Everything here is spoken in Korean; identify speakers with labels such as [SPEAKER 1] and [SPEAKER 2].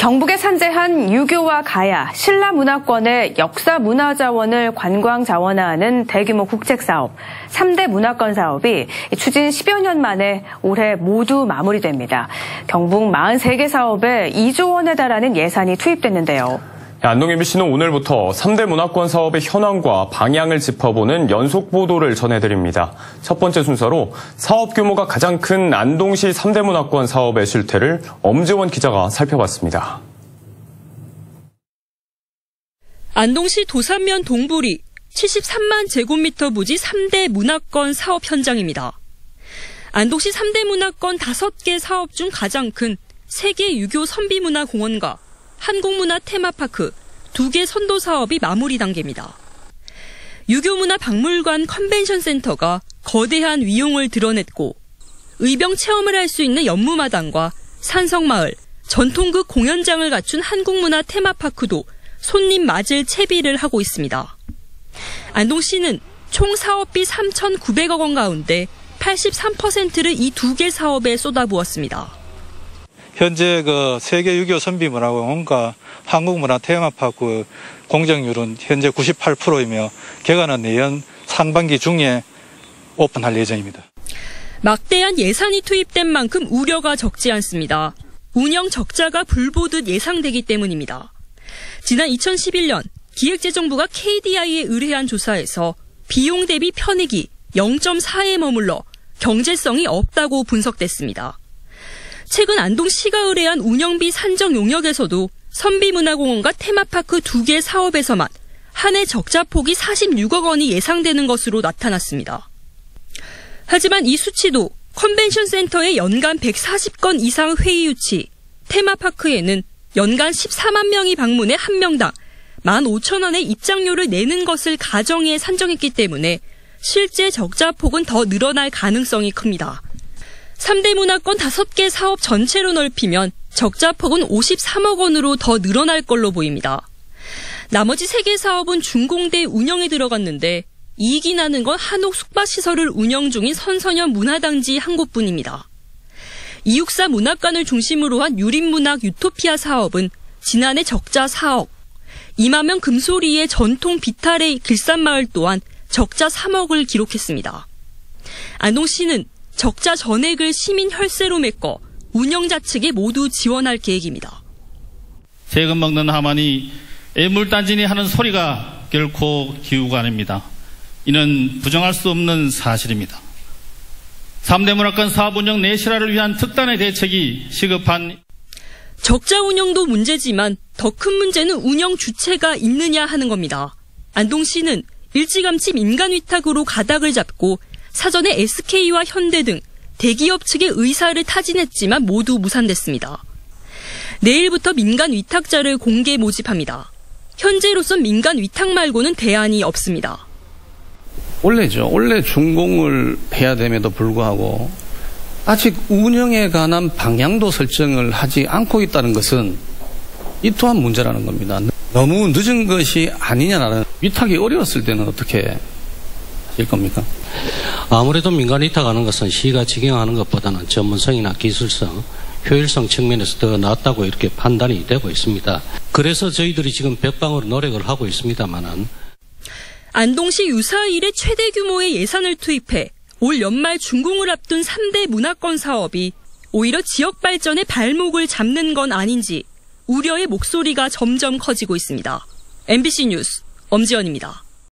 [SPEAKER 1] 경북에 산재한 유교와 가야, 신라문화권의 역사문화자원을 관광자원화하는 대규모 국책사업, 3대 문화권 사업이 추진 10여 년 만에 올해 모두 마무리됩니다. 경북 43개 사업에 2조 원에 달하는 예산이 투입됐는데요.
[SPEAKER 2] 안동 MBC는 오늘부터 3대 문화권 사업의 현황과 방향을 짚어보는 연속 보도를 전해드립니다. 첫 번째 순서로 사업 규모가 가장 큰 안동시 3대 문화권 사업의 실태를 엄지원 기자가 살펴봤습니다.
[SPEAKER 3] 안동시 도산면 동부리 73만 제곱미터 부지 3대 문화권 사업 현장입니다. 안동시 3대 문화권 5개 사업 중 가장 큰 세계 유교 선비문화공원과 한국문화 테마파크 2개 선도 사업이 마무리 단계입니다. 유교문화 박물관 컨벤션 센터가 거대한 위용을 드러냈고 의병 체험을 할 수 있는 연무마당과 산성마을, 전통극 공연장을 갖춘 한국문화 테마파크도 손님 맞을 채비를 하고 있습니다. 안동시는 총 사업비 3,900억 원 가운데 83%를 이 2개 사업에 쏟아부었습니다.
[SPEAKER 4] 현재 세계 유교 선비문화공원과 한국문화 테마파크 공정률은 현재 98%이며 개관은 내년 상반기 중에 오픈할 예정입니다.
[SPEAKER 3] 막대한 예산이 투입된 만큼 우려가 적지 않습니다. 운영 적자가 불보듯 예상되기 때문입니다. 지난 2011년 기획재정부가 KDI에 의뢰한 조사에서 비용 대비 편익이 0.4에 머물러 경제성이 없다고 분석됐습니다. 최근 안동시가 의뢰한 운영비 산정 용역에서도 선비문화공원과 테마파크 2개 사업에서만 한 해 적자폭이 46억 원이 예상되는 것으로 나타났습니다. 하지만 이 수치도 컨벤션 센터의 연간 140건 이상 회의 유치, 테마파크에는 연간 14만 명이 방문해 한 명당 15,000원의 입장료를 내는 것을 가정해 산정했기 때문에 실제 적자폭은 더 늘어날 가능성이 큽니다. 3대 문화권 5개 사업 전체로 넓히면 적자폭은 53억 원으로 더 늘어날 걸로 보입니다. 나머지 3개 사업은 준공대 운영에 들어갔는데 이익이 나는 건 한옥 숙박시설을 운영 중인 선선현 문화단지 한 곳뿐입니다. 264 문학관을 중심으로 한 유림문학 유토피아 사업은 지난해 적자 4억, 이마명 금소리의 전통 비탈의 길산마을 또한 적자 3억을 기록했습니다. 안동시는 적자 전액을 시민 혈세로 메꿔 운영자 측에 모두 지원할 계획입니다.
[SPEAKER 5] 세금 먹는 하만이 애물단지니 하는 소리가 결코 기우가 아닙니다. 이는 부정할 수 없는 사실입니다. 3대 문화권 사업 운영 내실화를 위한 특단의 대책이 시급한
[SPEAKER 3] 적자 운영도 문제지만 더 큰 문제는 운영 주체가 있느냐 하는 겁니다. 안동시는 일찌감치 민간 위탁으로 가닥을 잡고 사전에 SK와 현대 등 대기업 측의 의사를 타진했지만 모두 무산됐습니다. 내일부터 민간 위탁자를 공개 모집합니다. 현재로선 민간 위탁 말고는 대안이 없습니다.
[SPEAKER 6] 원래죠. 원래 준공을 해야 됨에도 불구하고 아직 운영에 관한 방향도 설정을 하지 않고 있다는 것은 이 또한 문제라는 겁니다. 너무 늦은 것이 아니냐라는, 위탁이 어려웠을 때는 어떻게 하실 겁니까?
[SPEAKER 7] 아무래도 민간 위탁하는 것은 시가 직영하는 것보다는 전문성이나 기술성, 효율성 측면에서 더 낫다고 이렇게 판단이 되고 있습니다. 그래서 저희들이 지금 백방으로 노력을 하고 있습니다만은
[SPEAKER 3] 안동시 유사 이래 최대 규모의 예산을 투입해 올 연말 준공을 앞둔 3대 문화권 사업이 오히려 지역 발전의 발목을 잡는 건 아닌지 우려의 목소리가 점점 커지고 있습니다. MBC 뉴스 엄지연입니다.